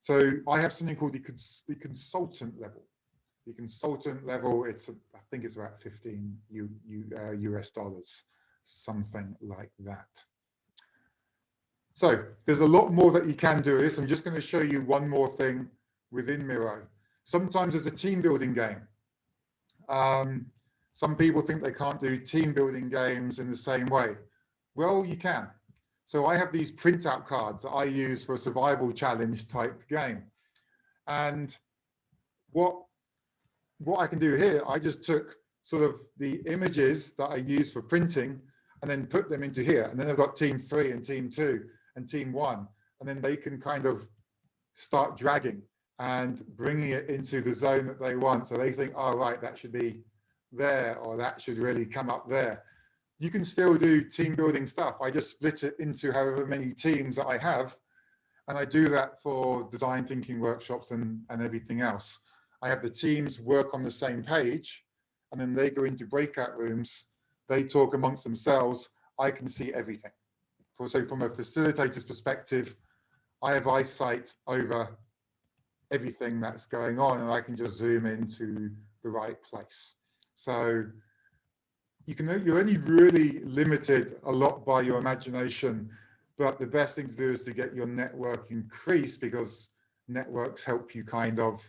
So I have something called the consultant level. The consultant level, I think it's about 15 US dollars, something like that. So there's a lot more that you can do with this. I'm just going to show you one more thing within Miro. Sometimes there's a team building game. Some people think they can't do team building games in the same way. Well, you can. So I have these printout cards that I use for a survival challenge type game. And what I can do here, I just took sort of the images that I use for printing and then put them into here. And then I've got team 3 and team 2 and team 1. And then they can kind of start dragging and bringing it into the zone that they want. So they think, oh, right, that should be there, or that should really come up there. You can still do team building stuff. I just split it into however many teams that I have. And I do that for design thinking workshops and everything else. I have the teams work on the same page, and then they go into breakout rooms. They talk amongst themselves. I can see everything. So from a facilitator's perspective, I have eyesight over everything that's going on, and I can just zoom into the right place. So you're only really limited a lot by your imagination, but the best thing to do is to get your network increased, because networks help you kind of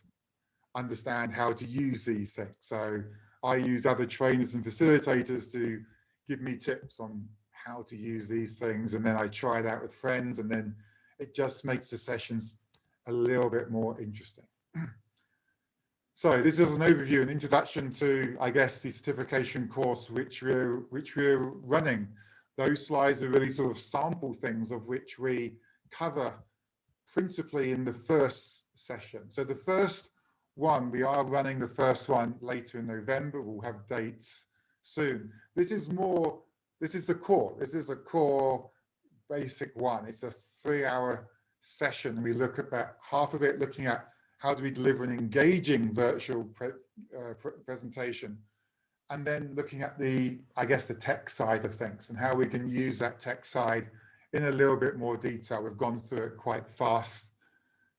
understand how to use these things. So I use other trainers and facilitators to give me tips on how to use these things, and then I try it out with friends, and then it just makes the sessions a little bit more interesting. So this is an overview, an introduction to, I guess, the certification course which we're running. Those slides are really sort of sample things of which we cover principally in the first session. So the first one, we are running the first one later in November. We'll have dates soon. This is the core. This is the core basic one. It's a 3-hour session. We look at about half of it looking at how do we deliver an engaging virtual presentation, and then looking at I guess, the tech side of things and how we can use that tech side in a little bit more detail. We've gone through it quite fast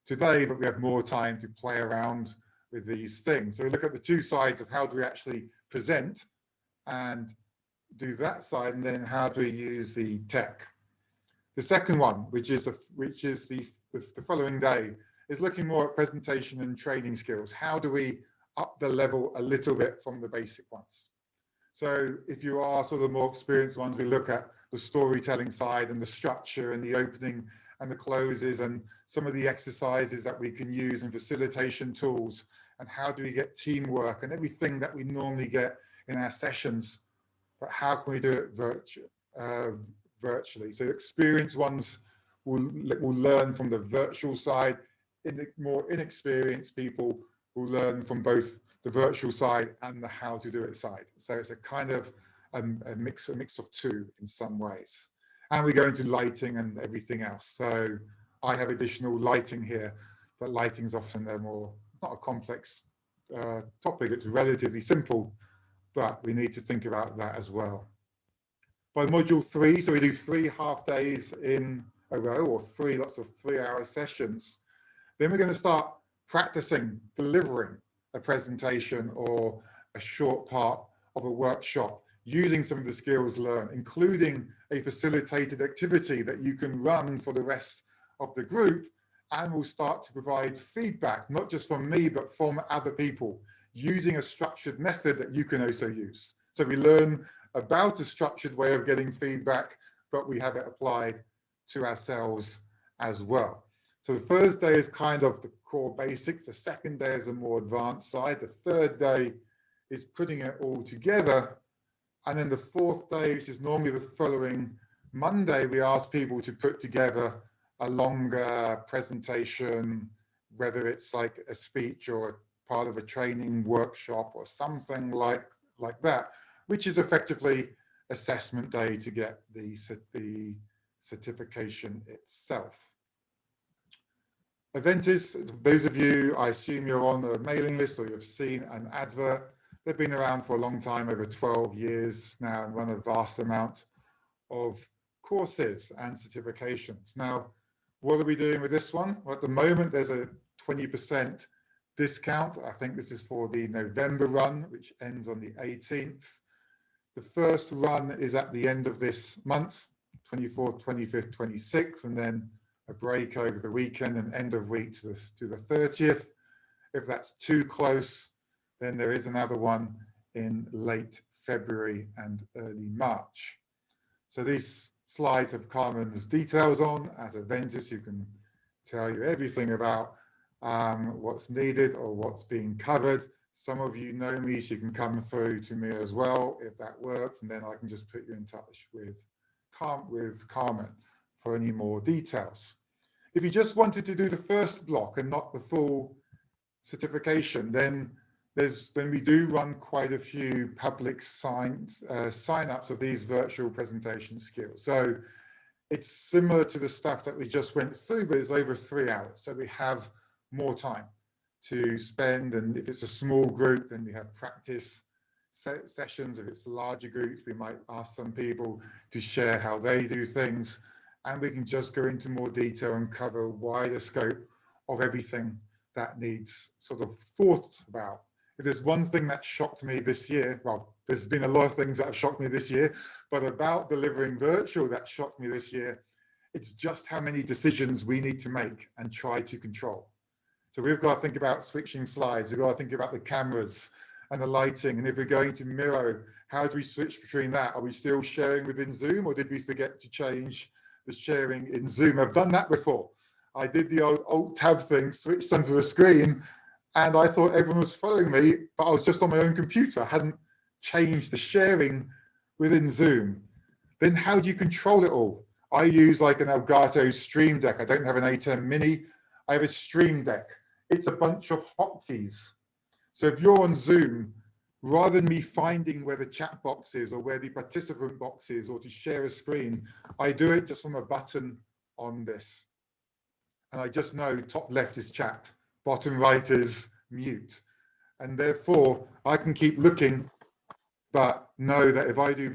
today, but we have more time to play around with these things. So we look at the two sides of how do we actually present and do that side, and then how do we use the tech. The second one, which is the following day, is looking more at presentation and training skills. How do we up the level a little bit from the basic ones? So if you are sort of more experienced ones, we look at the storytelling side and the structure and the opening and the closes and some of the exercises that we can use and facilitation tools, and how do we get teamwork and everything that we normally get in our sessions, but how can we do it virtually? So experienced ones will learn from the virtual side. More inexperienced people will learn from both the virtual side and the how to do it side. So it's a kind of a mix of two in some ways. And we go into lighting and everything else. So I have additional lighting here, but lighting is often not a complex topic. It's relatively simple, but we need to think about that as well. By module 3, so we do 3 half days in a row, or 3 lots of 3-hour sessions. Then we're going to start practicing delivering a presentation or a short part of a workshop using some of the skills learned, including a facilitated activity that you can run for the rest of the group, and we'll start to provide feedback, not just from me, but from other people, using a structured method that you can also use. So we learn about a structured way of getting feedback, but we have it applied to ourselves as well. So the first day is kind of the core basics. The second day is a more advanced side. The third day is putting it all together. And then the fourth day, which is normally the following Monday, we ask people to put together a longer presentation, whether it's like a speech or part of a training workshop or something like that, which is effectively assessment day to get the certification itself. Aventis, those of you, I assume you're on a mailing list or you've seen an advert. They've been around for a long time, over 12 years now, and run a vast amount of courses and certifications. Now, what are we doing with this one? Well, at the moment, there's a 20% discount. I think this is for the November run, which ends on the 18th. The first run is at the end of this month, 24th, 25th, 26th, and then a break over the weekend and end of week to the 30th. If that's too close, then there is another one in late February and early March. So these slides have Carmen's details on. At Aventis, who can tell you everything about what's needed or what's being covered. Some of you know me, so you can come through to me as well if that works, and then I can just put you in touch with Carmen for any more details. If you just wanted to do the first block and not the full certification, then we do run quite a few public sign-ups of these virtual presentation skills. So it's similar to the stuff that we just went through, but it's over 3 hours. So we have more time to spend, and if it's a small group, then we have practice sessions. If it's larger groups, we might ask some people to share how they do things, and we can just go into more detail and cover a wider scope of everything that needs sort of thought about. If there's one thing that shocked me this year, well, there's been a lot of things that have shocked me this year, but about delivering virtual that shocked me this year, it's just how many decisions we need to make and try to control. So we've got to think about switching slides, we've got to think about the cameras and the lighting, and if we're going to Miro, how do we switch between that? Are we still sharing within Zoom, or did we forget to change the sharing in Zoom? I've done that before. I did the old Alt Tab thing, switched onto the screen, and I thought everyone was following me, but I was just on my own computer. I hadn't changed the sharing within Zoom. Then how do you control it all? I use like an Elgato Stream Deck. I don't have an A10 Mini. I have a Stream Deck. It's a bunch of hotkeys. So if you're on Zoom, rather than me finding where the chat box is or where the participant box is or to share a screen, I do it just from a button on this. And I just know top left is chat, bottom right is mute. And therefore, I can keep looking, but know that if I do,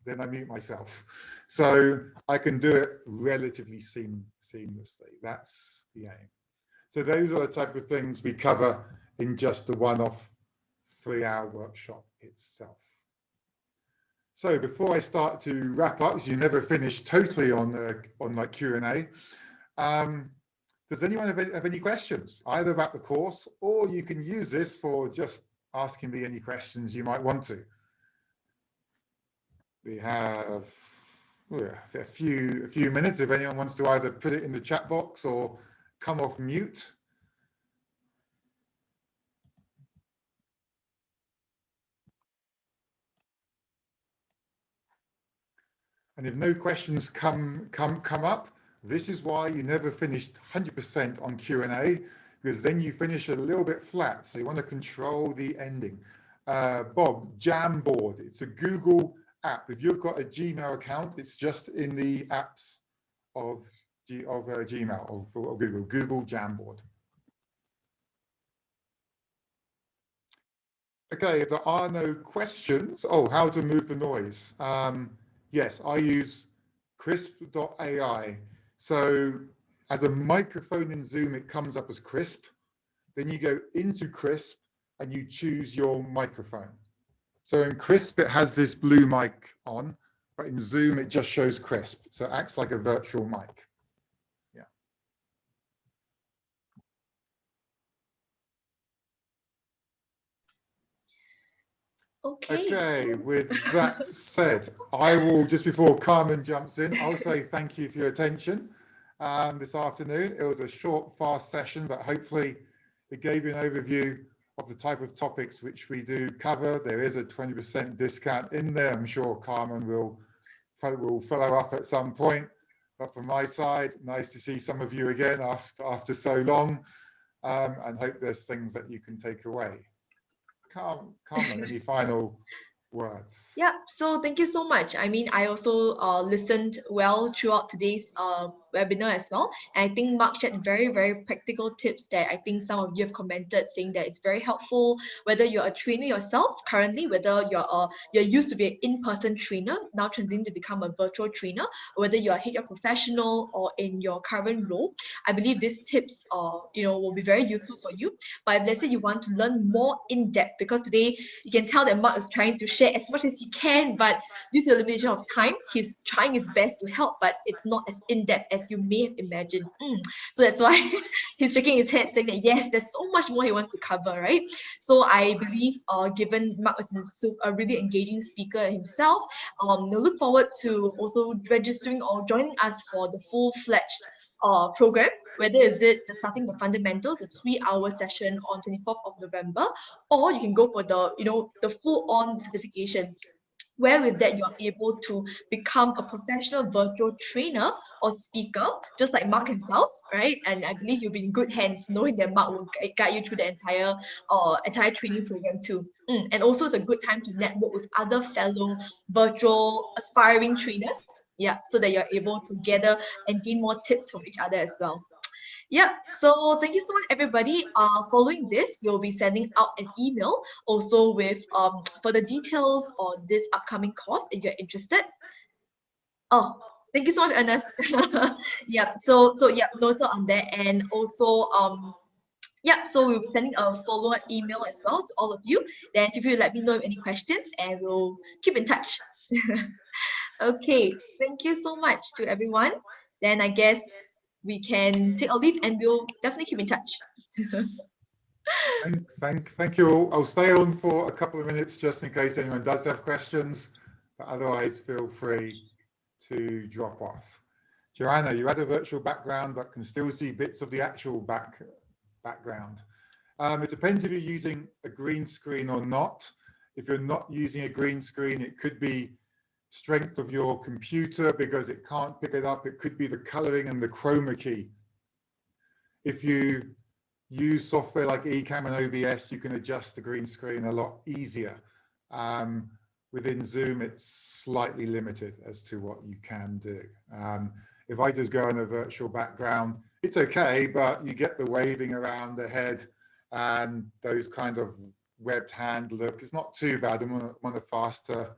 then I mute myself. So I can do it relatively seamlessly. That's the aim. So those are the type of things we cover in just the one-off 3-hour workshop itself. So before I start to wrap up, so you never finish totally on like Q&A, does anyone have any questions, either about the course, or you can use this for just asking me any questions you might want to. We have a few minutes if anyone wants to either put it in the chat box or come off mute. And if no questions come up, this is why you never finished 100% on Q&A, because then you finish a little bit flat. So you want to control the ending. Bob, Jamboard, it's a Google app. If you've got a Gmail account, it's just in the apps of Gmail, of Google Jamboard. Okay, if there are no questions, how to move the noise. Yes, I use crisp.ai. So as a microphone in Zoom, it comes up as crisp. Then you go into crisp and you choose your microphone. So in crisp, it has this blue mic on, but in Zoom, it just shows crisp. So it acts like a virtual mic. Yeah. Okay, with that said, I will, just before Carmen jumps in, I'll say thank you for your attention this afternoon. It was a short, fast session, but hopefully it gave you an overview of the type of topics which we do cover. There is a 20% discount in there. I'm sure Carmen will follow up at some point. But from my side, nice to see some of you again after so long, and hope there's things that you can take away. Carmen, any final words? Yeah, so thank you so much. I mean, I also listened well throughout today's webinar as well. And I think Mark shared very, very practical tips that I think some of you have commented, saying that it's very helpful, whether you're a trainer yourself currently, whether you're used to be an in-person trainer, now transitioning to become a virtual trainer, or whether you're a HR professional or in your current role. I believe these tips will be very useful for you. But if let's say you want to learn more in depth, because today you can tell that Mark is trying to share as much as he can, but due to the limitation of time, he's trying his best to help, but it's not as in-depth as as you may have imagined. So that's why he's shaking his head saying that yes, there's so much more he wants to cover, right? So I believe given Mark was a really engaging speaker himself, we'll look forward to also registering or joining us for the full-fledged program, whether is it the starting the fundamentals, a 3-hour session on 24th of November, or you can go for the full-on certification, where with that you're able to become a professional virtual trainer or speaker, just like Mark himself, right? And I believe you'll be in good hands knowing that Mark will guide you through the entire training program too. And also it's a good time to network with other fellow virtual aspiring trainers, yeah, so that you're able to gather and gain more tips from each other as well. Yeah, so thank you so much, everybody. Following this, we'll be sending out an email also with further details on this upcoming course if you're interested. Oh, thank you so much, Ernest. Yeah, so yeah, noted on that, and also yeah, so we'll be sending a follow-up email as well to all of you. Then feel free to let me know if any questions, and we'll keep in touch. Okay, thank you so much to everyone. Then I guess we can take a leave and we'll definitely keep in touch. Thank you all. I'll stay on for a couple of minutes just in case anyone does have questions, but otherwise feel free to drop off. Joanna, you had a virtual background but can still see bits of the actual background. It depends if you're using a green screen or not. If you're not using a green screen, it could be strength of your computer because it can't pick it up. It could be the coloring and the chroma key. If you use software like Ecamm and OBS, you can adjust the green screen a lot easier. Within Zoom, it's slightly limited as to what you can do. If I just go in a virtual background, it's okay, but you get the waving around the head and those kind of webbed hand look. It's not too bad. I'm on a faster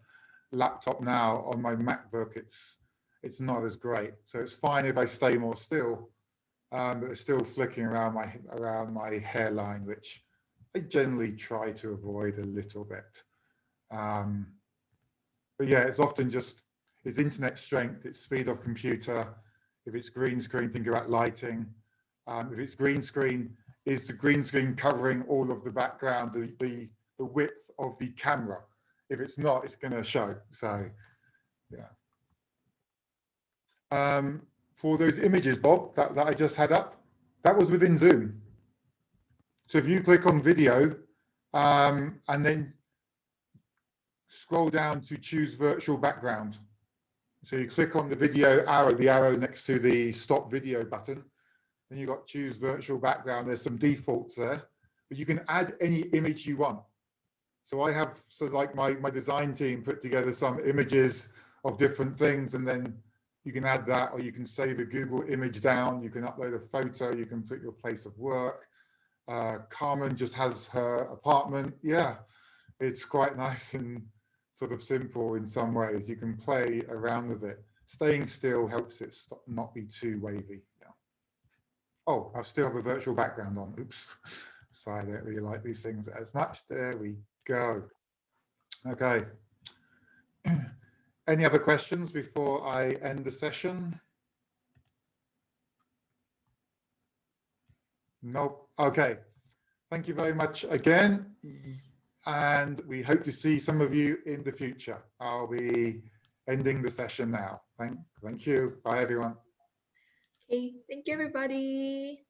laptop now. On my MacBook, it's not as great. So it's fine if I stay more still, but it's still flicking around my hairline, which I generally try to avoid a little bit. But yeah, it's often just it's internet strength, it's speed of computer. If it's green screen, think about lighting. If it's green screen, is the green screen covering all of the background, the width of the camera? If it's not, it's going to show. So, yeah. For those images, Bob, that I just had up, that was within Zoom. So if you click on video and then scroll down to choose virtual background. So you click on the video arrow, the arrow next to the stop video button, and you've got choose virtual background. There's some defaults there, but you can add any image you want. So I have, so like my design team put together some images of different things, and then you can add that, or you can save a Google image down, you can upload a photo, you can put your place of work. Carmen just has her apartment. Yeah, it's quite nice and sort of simple in some ways. You can play around with it. Staying still helps it not be too wavy. Yeah. Oh, I still have a virtual background on. Oops. So I don't really like these things as much. There we go. Okay. Any other questions before I end the session? Nope. Okay. Thank you very much again. And we hope to see some of you in the future. I'll be ending the session now. Thank you. Bye, everyone. Okay, thank you, everybody.